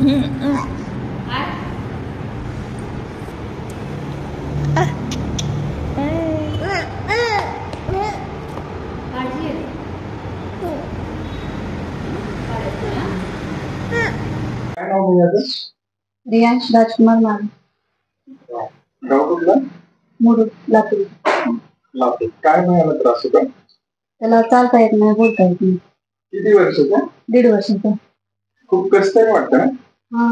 काय नाव म्हणजे रियांश राजकुमार मान. गाव कुठलं? मुरुड, लातूर. लातूर. काय मिळालं त्रास होता? त्याला चालता येत नाही, बोलता येत नाही. किती वर्षाचा? 1.5 वर्षाचा. खूप कष्ट वाटतं ना? हा.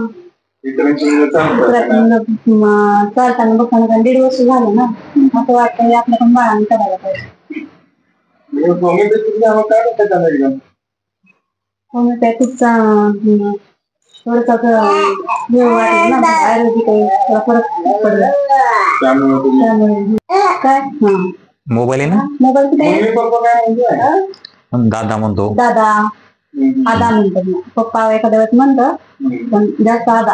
चालताना बघताना 1.5 वर्ष झालं ना, असं वाटतं आपल्या पण बाळाने करायला पाहिजे. होमिओपॅथिकचा थोडंसं वाटलं ना, आयुर्वेदिक आहे फरक पडला त्यामुळे. काय मोबाईल आहे ना, मोबाईल कुठे? दादा म्हणतो. दादा आदा म्हणतो. पप्पा एखाद्या वेळेस म्हणतं, पण जास्त आदा.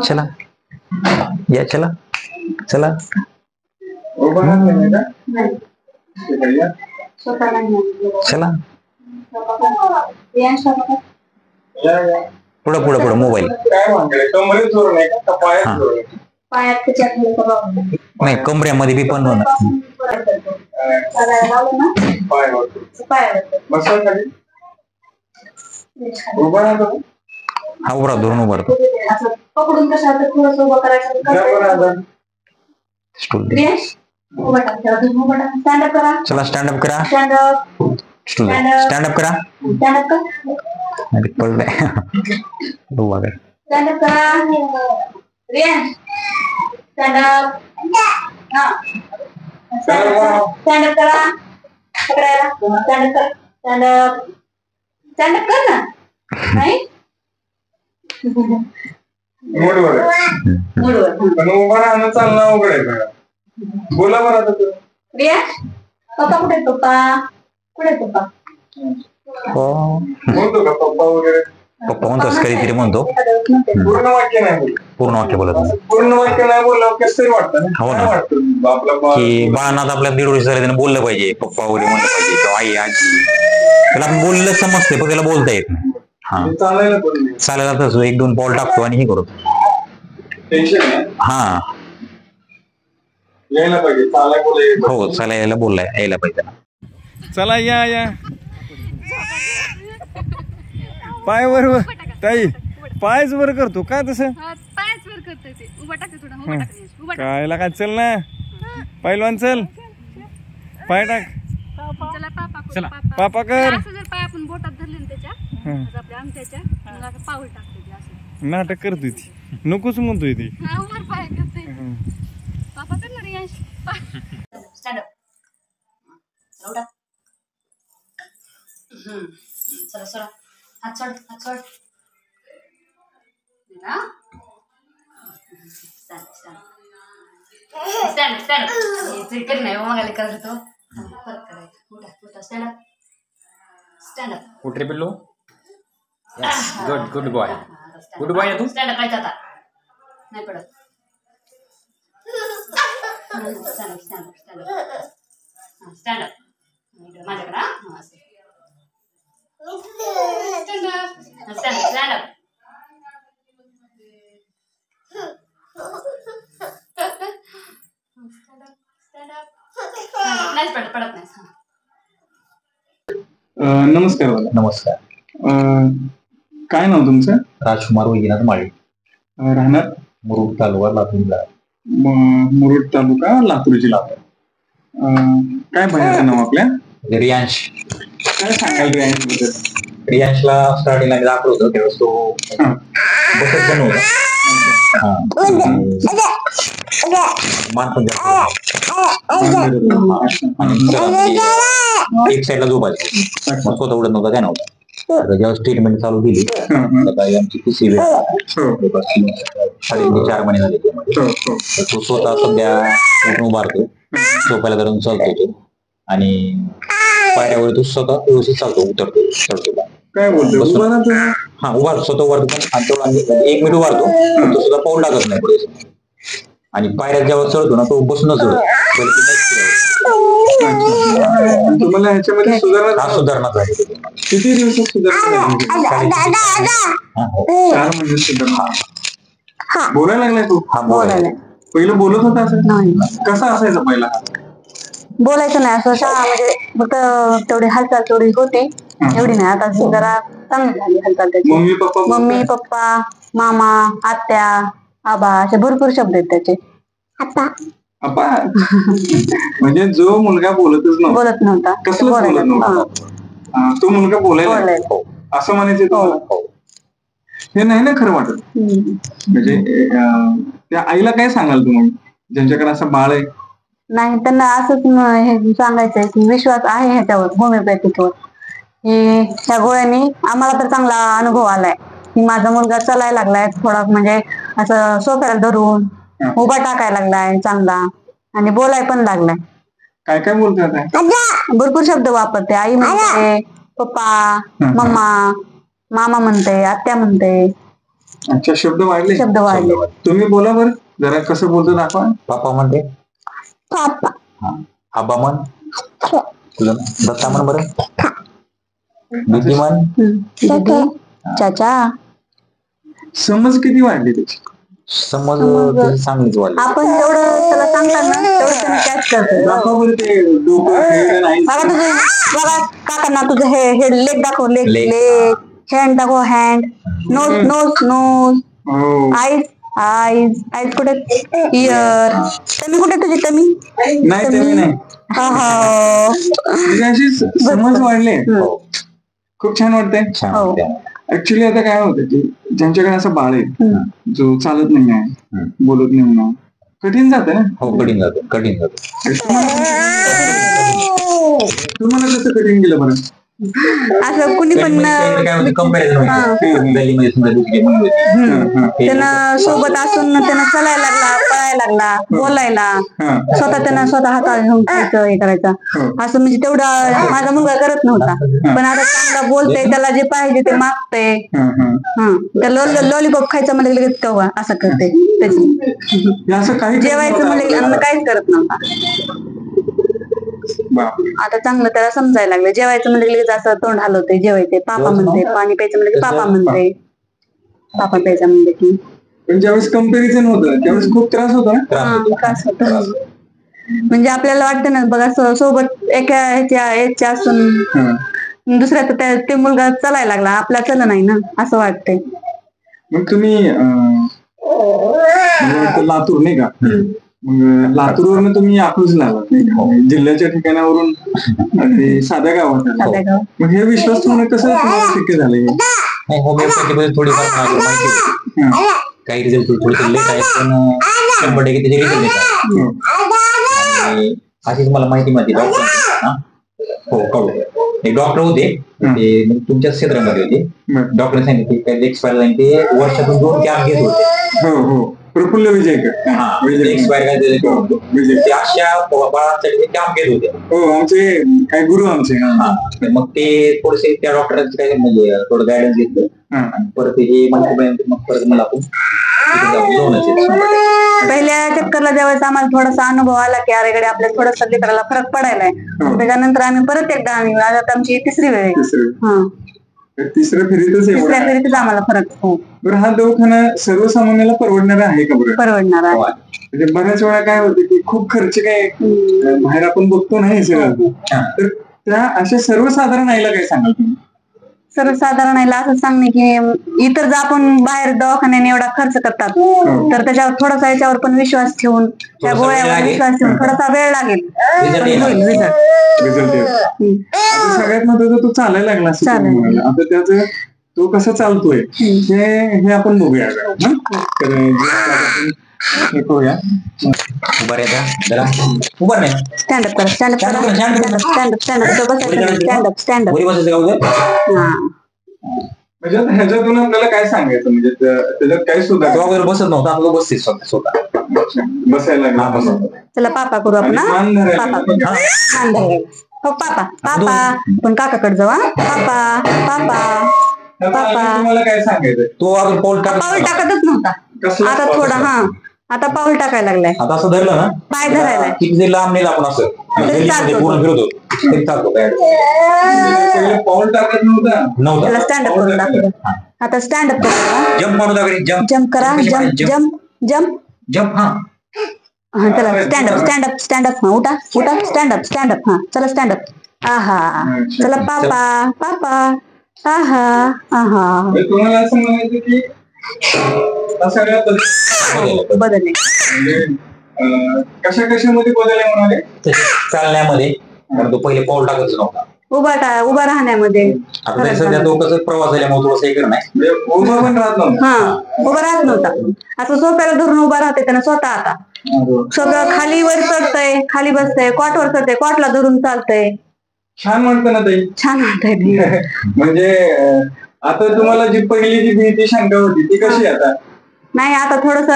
चला या, चला चला. चला पुढे पुढे पुढे मोबाईल. नाही, कमऱ्यामध्ये बी पण होणार. हा उभा धरून उभा राहतो. पकडून कशा थोडस उभं करायचं. स्टँडअप करा. चला स्टँडअप करा. स्टँडअप स्टँडअप करा. स्टँडअप कर. पडलंय. उभा कर. स्टँडअप करा. रियांश स्टँडअप. हा स्टँडअप करा. पकडायला स्टँडअप कर. स्टँडअप स्टँडअप कर ना. नाही चालणं अवघड आहे. बोला बरं आता. रियांश पप्पा कुठे? पप्पा कुठे? पप्पा म्हणतो का पप्पा वगैरे? पप्पा म्हणतोस कधीतरी म्हणतो. पूर्ण वाक्य नाही बोलत. पूर्ण वाक्य बोलत नाही. पूर्ण वाक्य नाही बोललं कसं तरी वाटतं ना. हो ना, की बाळांना आपल्या 1.5 वर्ष झाले त्याने बोललं पाहिजे, पप्पा वगैरे म्हणलं पाहिजे, किंवा आई आजी. त्याला आपण बोललं समजते, पण त्याला बोलता येत नाही. हा चालायला तसं 1-2 पाऊल टाकतो आणि हे करतो. हा यायला पाहिजे, हो चालायला बोललाय यायला पाहिजे. चला या या. पाय वर ताई, पायच वर करतो का तसं? काय काय चल ना पहिलवान, चल पाय टाक. चला पापा कर. नाटक करतोय ती, नकोच म्हणतोय ती. चला सोडा. हात सोड, हात सोड. स्टँड स्टँड कर नाही मगाला करतो. परत करायचं. उठा स्टँड स्टँड उठ रे पिल्लू. Good boy. गुड बॉय तू. स्टँड करायचं आता, नाही पडत. स्टँड माझ्याकडे. स्टँड पडत नाही. नमस्कार. नमस्कार. काय नाव तुमचं? राजकुमार वैजनाथ माळी. राहणार मुरुड तालुका, लातूर जिल्हा. मुरुड तालुका, लातूर जिल्हा. काय बाहेरचं नाव आपल्या? रियांश. काय सांगाल रियांश बद्दल? रियांशला स्टार्टिंगला दाखवलं होतं त्यावेळेस तो बसत पण होता. मान पण एक साईडला झोपायचं, मग स्वतः उडत नव्हता, काय नव्हता. जेव्हा ट्रीटमेंट चालू केली आमची PCV 4.5 महिने झाले त्यामध्ये. तो स्वतः सध्या उठून उभारतो, झोपायला धरून चालतो तो, आणि पायऱ्यावर तो स्वतः व्यवस्थित चालतो, उतरतो चढतो. काय बोलतो? हा उभारतो, स्वतः उभारतो. आणि 1 मिनिट उभारतो, तो सुद्धा पाऊल टाकत नाही पुढे. आणि पायऱ्या जेव्हा चढतो ना तो बसूनच चढतो. पहिले ते काहीच आणि तुम्हाला ह्याच्यामध्ये सुधारणा सुधारणा झाली. किती दिवसात सुधारणा झाली? हा. 4 महिने सुधारणा. बोलायला लागलाय तू? हा बोलायला. पहिलं बोलत होता असं? नाही कसा असायचा पहिला? बोलायचं नाही असं शाळा म्हणजे फक्त तेवढी हालचाल तेवढी होती एवढी नाही. आता जरा चांगली झाली हालचाल त्याची. मम्मी पप्पा मामा आत्या आबा असे भरपूर शब्द आहेत त्याचे. अप्पा म्हणजे जो मुलगा बोलतच नव्हता, बोलत नव्हता कसलंच बोलत नव्हता, तो मुलगा बोलायला असं म्हणायचं तुम्हाला? हे नाही ना खरं वाटत. म्हणजे त्या आईला काय सांगाल तुम्ही ज्यांच्याकडे असं बाळ आहे? नाही त्यांना असंच हे सांगायचंय की विश्वास आहे ह्याच्यावर होमिओपॅथीवर. की ह्या गोळ्यांनी आम्हाला तर चांगला अनुभव आलाय की माझा मुलगा चालायला लागलाय थोडा म्हणजे असं सोफ्याला धरून उभा टाकायला लागलाय चांगला आणि बोलाय पण लागलाय. काय काय बोलतात? भरपूर शब्द वापरते. आई म्हणते, पप्पा मम्मा मामा म्हणते, आत्या म्हणते. अच्छा शब्द वाढले. शब्द वाढले. तुम्ही बोला बरं जरा कसं बोलतो दाखवा. पापा म्हणते, पापा आबा म्हण, तुझं दत्ता म्हण बरं, दीदी म्हण, दीदी चाचा. समज किती वाढली त्याची? समज चांगलीच वाढली. आपण जेवढं त्याला सांगतात ना तेवढं त्याने कॅच करतो. दाखवा बरं ते डोकं नाही. बघा तुझं बघा काकांना तुझं हे लेग दाखव. लेग लेग हँड दाखव. Hand nose nose nose eyes eyes eyes कुठे? इयर. तमी कुठे तुझी? तमी नाही तमी नाही. अशी समज वाढले. खूप छान वाटतंय. ऍक्च्युली आता काय होतं की ज्यांच्याकडे असं बाळ आहे जो चालत नाही आहे बोलत नाही म्हणून कठीण जातं ना. हो कठीण जातं कठीण जातं. तुम्हाला कसं कठीण गेलं बरं? असं कुणी पण त्यानं सोबत असून त्यानं चालायला लागला पळायला लागला बोलायला स्वतः त्यानं स्वतः हाताला घेऊन खायचं हे करायचं असं म्हणजे तेवढा माझा मुलगा करत नव्हता. पण आता चांगला बोलतोय त्याला जे पाहिजे ते मागतंय. त्याला लॉलीपॉप खायचं म्हणजे लगेच तेव्हा असं करते. जेवायचं म्हणजे अन्न काहीच करत नव्हता. आता चांगलं त्याला समजायला लागलं. जेवायचं म्हणजे लगेच असं तोंड हलवते जेवायचे. पापा म्हणते. पाणी प्यायचं म्हणजे की पापा म्हणते. पापा प्यायचं म्हणजे की. पण ज्यावेळेस कम्पॅरिझन होतं त्यावेळेस खूप त्रास होतो ना. त्रास होतो म्हणजे आपल्याला वाटतं ना बघा सोबत एका ह्याच्या एजच्या असून दुसऱ्याचा ते मुलगा चालायला लागला आपला चला नाही ना असं वाटतंय. मग तुम्ही लातूर नाही का? मग लातूरवरून तुम्ही अकलूजला आलात नाही का? जिल्ह्याच्या ठिकाणावरून अगदी साध्या गावात. मग हे विश्वास तुम्हाला कसं तुम्हाला शक्य झालंय? होमिओपॅथी मध्ये थोडीफार माहिती होती. काही रिझल्ट थोडे लेट आहेत पण 100% त्याचे रिझल्ट येतात. अशीच मला माहिती डॉक्टर हो कळलं. एक डॉक्टर होते ते तुमच्याच क्षेत्रामध्ये होते. डॉक्टर सांगितले एक्सपायर झाले ते वर्षातून 2 कॅम्प घेत होते. हो हो प्रफुल्ल विजयकर एक्सपायर ते अशा बाळांसाठी कॅम्प घेत होते. हो आमचे काही गुरु आमचे. मग ते थोडेसे त्या डॉक्टरांचे काय म्हणजे थोडं गायडन्स घेतलं आणि परत हे मग परत मला आपण पहिल्या चक्करला ज्यावेळेस आम्हाला थोडासा अनुभव आला की अरेकडे आपल्या थोडासा लेकराला फरक पडायलाय त्याच्यानंतर आम्ही परत एकदा आता आमची 3री वेळ आहे. तिसऱ्या फेरीतच आम्हाला फरक. हो बरं हा दवाखाना सर्वसामान्याला परवडणारा आहे का बरं? परवडणार आहे. म्हणजे बऱ्याच वेळा काय होतं की खूप खर्च काय बाहेर आपण बघतो नाही सगळं. तर त्या अशा सर्वसाधारण आईला काय सांगाल तुम्ही? सर्वसाधारण आईला असं सांगणे की इतर जर आपण बाहेर दवाखान्याने एवढा खर्च करतात तर त्याच्यावर थोडासा याच्यावर पण विश्वास ठेवून त्या गोळ्यावर विश्वास ठेवून थोडासा वेळ लागेल. रिझल्ट आता सगळ्यात महत्वाचं तो चालायला लागला असं आता त्याच तो कसा चालतोय हे आपण बघूया. करूया उभा राहायचा जरा उभा नाही स्टँडअप करा स्टँडअप करा स्टँडअप स्टँडअप स्टँडअप म्हणजे ह्याच्यातून आपल्याला काय सांगायचं म्हणजे त्याच्यात काय सुद्धा वगैरे बसत नव्हता आपलं बसते स्वतः बसायला चला पापा करू आपण. हो पापा पापा पण काकाकडे जाऊ. पापा पापा पापा तुम्हाला काय सांगायचं? तो अजून पाऊल टाकतच नव्हता. आता थोडा आता पाऊल टाकायला लागलाय, आता असं धरलं ना पाय धरायला किती जरी लांब नेलं आपण असं गल्लीमध्ये पूर्ण फिरतो तरी चालतो काय पहिले पाऊल टाकत त्याला नव्हतं. स्टँडअप करून दाखवलं. आता स्टँडअप करा, जम्प मारू दाखवली जम्प जम्प करा, जम्प जम्प जम्प. जम्प हा हा चला स्टँडअप स्टँडअप स्टँडअप. हा उठा उठा, स्टँडअप स्टँडअप. हा चला स्टँडअप. आहा चला पापा पापा. आहा आहा तुम्हाला असं म्हणायचं की सगळ्या बदल आहे. म्हणजे कशा कशामध्ये बदल आहे म्हणाले? चालण्यामध्ये, कारण तो पहिले पाऊल टाकतच नव्हता. उभा राहण्यामध्ये. आता सध्या तो कसं प्रवास झाल्यामुळे थोडंसं हे नाही, म्हणजे उभा पण राहत नव्हता. हा उभा राहत नव्हता. असं सोप्याला धरून उभा राहते त्यानं स्वतः. आता सगळं खाली वर चढतंय, खाली बसतंय, कॉटवर चढतंय, कॉटला धरून चालतंय. छान म्हणतं ना ताई. छान वाटतंय. म्हणजे आता तुम्हाला जी पहिली जी भीती शंका होती ती कशी आता? नाही आता थोडस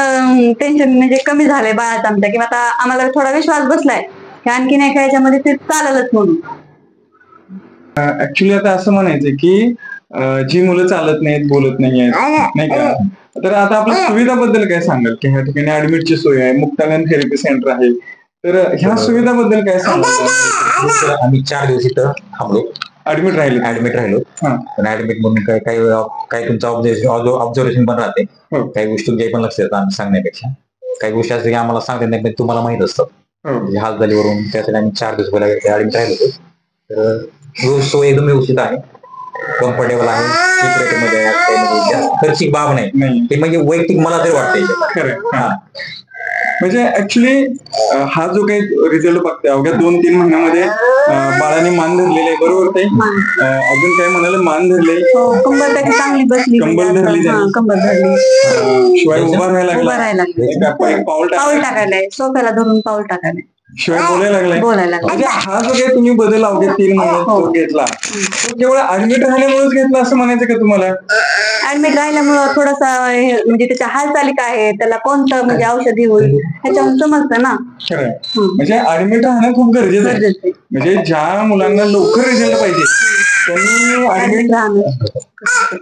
टेन्शन म्हणजे कमी झालंय बाळाचं आमच्या, किंवा आता आम्हाला थोडा विश्वास बसलाय की आणखी नाही खेळायच्यामध्ये ते चाललंच म्हणून. ऍक्च्युली आता असं म्हणायचं की जी मुलं चालत नाहीत, बोलत नाहीयेत, नाही का, तर आता आपल्या सुविधाबद्दल काय सांगाल? की ह्या ठिकाणी ऍडमिटची सोय आहे, मुक्तांगण थेरपी सेंटर आहे, तर ह्या सुविधाबद्दल काय सांगाल? आम्ही 4 दिवस इथं थांबलो, ऍडमिट राहिलो. पण ऍडमिट म्हणून काही तुमचं ऑब्झर्वेशन पण राहते, काही गोष्टी तुमच्या पण लक्ष येतात आम्ही सांगण्यापेक्षा. काही गोष्टी असतात की आम्हाला सांगता येत नाही, तुम्हाला माहित असतात. म्हणजे हालचालीवरून त्यासाठी आम्ही 4 दिवस पहिला ऍडमिट राहिलो. तर सोय एकदम व्यवस्थित आहे, कम्फर्टेबल आहे, मध्ये आहे, खर्चिक बाब नाही. ते म्हणजे वैयक्तिक मला तरी वाटतंय खरं. म्हणजे ऍक्च्युली हा जो काही रिझल्ट बघतोय अवघ्या 2-3 महिन्यामध्ये बाळाने मान धरलेले आहे, बरोबर ताई? अजून काय म्हणाले? मान धरले, कंबर त्याची चांगली बसली, कंबर धरली, कंबर धरली, शिवाय उभा राहायला लागला, पाऊल टाकायलाय, सोफ्याला धरून पाऊल टाकायलाय, शिवाय बोलायला लागला. म्हणजे हा जो काही तुम्ही बदल अवघ्या 3 महिन्यात घेतला तो केवळ ऍडमिट राहिल्यामुळेच घेतला असं म्हणायचं का तुम्हाला? ऍडमिट राहिल्यामुळं थोडासा म्हणजे त्याच्या हालचाली काय आहे, त्याला कोणतं म्हणजे औषधी होईल ह्याच्यावर समजतं ना. खरं, म्हणजे ऍडमिट राहणं खूप गरजेचं आहे. म्हणजे ज्या मुलांना लवकर रिझल्ट पाहिजे त्यांनी ऍडमिट राहणं,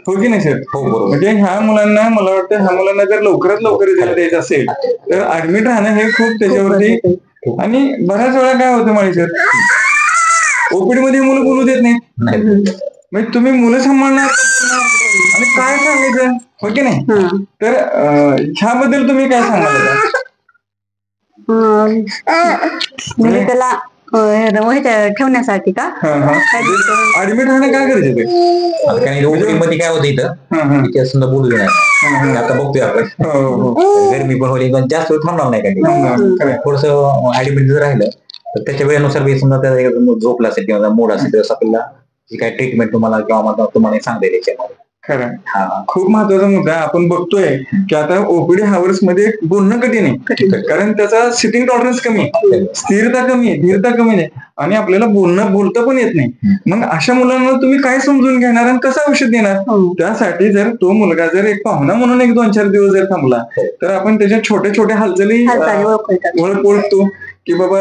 हो की नाही सर? म्हणजे ह्या मुलांना, मला वाटतं ह्या मुलांना जर लवकरात लवकर रिझल्ट द्यायचा असेल तर ऍडमिट राहणं हे खूप त्याच्यावरती. आणि बऱ्याच वेळा काय होतं माहिती सर, ओपीडी मध्ये मुलं बोलू देत नाहीत. म्हणजे तुम्ही मुलं सांभाळणार आणि काय सांगायचं, हो की नाही? तर ह्याबद्दल तुम्ही काय सांगाल? म्हणजे त्याला ठेवण्यासाठी का ऍडमिट राहणं काय गरजेचं आहे? आता काही ओपीडी काय होतं इथं समजा बोलू नाही, आता बघतोय आपण गरमी पण होईल, जास्त वेळ थांबणार नाही काही, थोडस ऍडमिट जर राहिलं तर त्याच्या वेळेनुसार समजा त्याला झोपला असेल किंवा मूड असेल तर आपल्याला जी काय ट्रीटमेंट तुम्हाला सांगता येईल त्याच्यामध्ये. खरं, खूप महत्वाचा मुद्दा आपण बघतोय की आता ओपीडी हावर्स मध्ये बोलणं कठीण आहे, कारण त्याचा सिटिंग टॉलरन्स कमी आहे, स्थिरता कमी आहे, धीरता कमी आहे, आणि आपल्याला बोलता पण येत नाही. मग अशा मुलांना तुम्ही काय समजून घेणार आणि कसं औषध देणार? त्यासाठी जर तो मुलगा जर एक पाहुणा म्हणून 1-2-4 दिवस जर थांबला तर आपण त्याच्या छोट्या छोट्या हालचाली ओळखतो की बाबा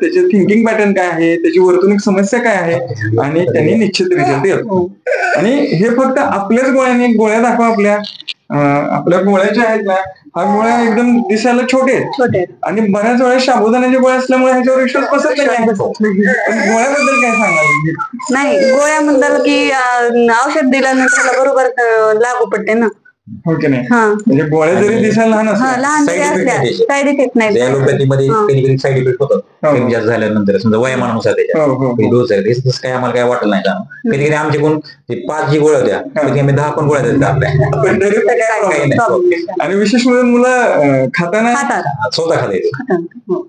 त्याचे थिंकिंग पॅटर्न काय आहे, त्याची वर्तणूक समस्या काय आहे, आणि त्यांनी निश्चित रिझल्ट येतो. आणि हे फक्त आपल्याच गोळ्या दाखवा, आपल्या गोळ्या ज्या आहेत ना, हा गोळ्या एकदम दिसायला छोटे आहेत आणि बऱ्याच वेळा साबुदाण्याच्या गोळ्या असल्यामुळे ह्याच्यावर विश्वास बसत नाही. गोळ्याबद्दल काय सांगाल? नाही, गोळ्याबद्दल की औषध दिल्यानंतर बरोबर लागू पडते ना, हो की नाही? म्हणजे गोळ्या जरी दिसायला लहान असल्या साईड इफेक्ट नाही. ऍलोपॅथीमध्ये कधी कधी साईड इफेक्ट होतात कमी जास्त झाल्यानंतर, समजा वयामानानुसार त्याच्या डोस आहे, तसं काय आम्हाला काय वाटलं नाही. कधी कधी आमचे कोण 5 जी गोळ्या होत्या, कधी आम्ही 10 पण गोळ्या देतात आपल्या. आणि विशेष म्हणजे मुलं खाताना स्वतः खाता येतो.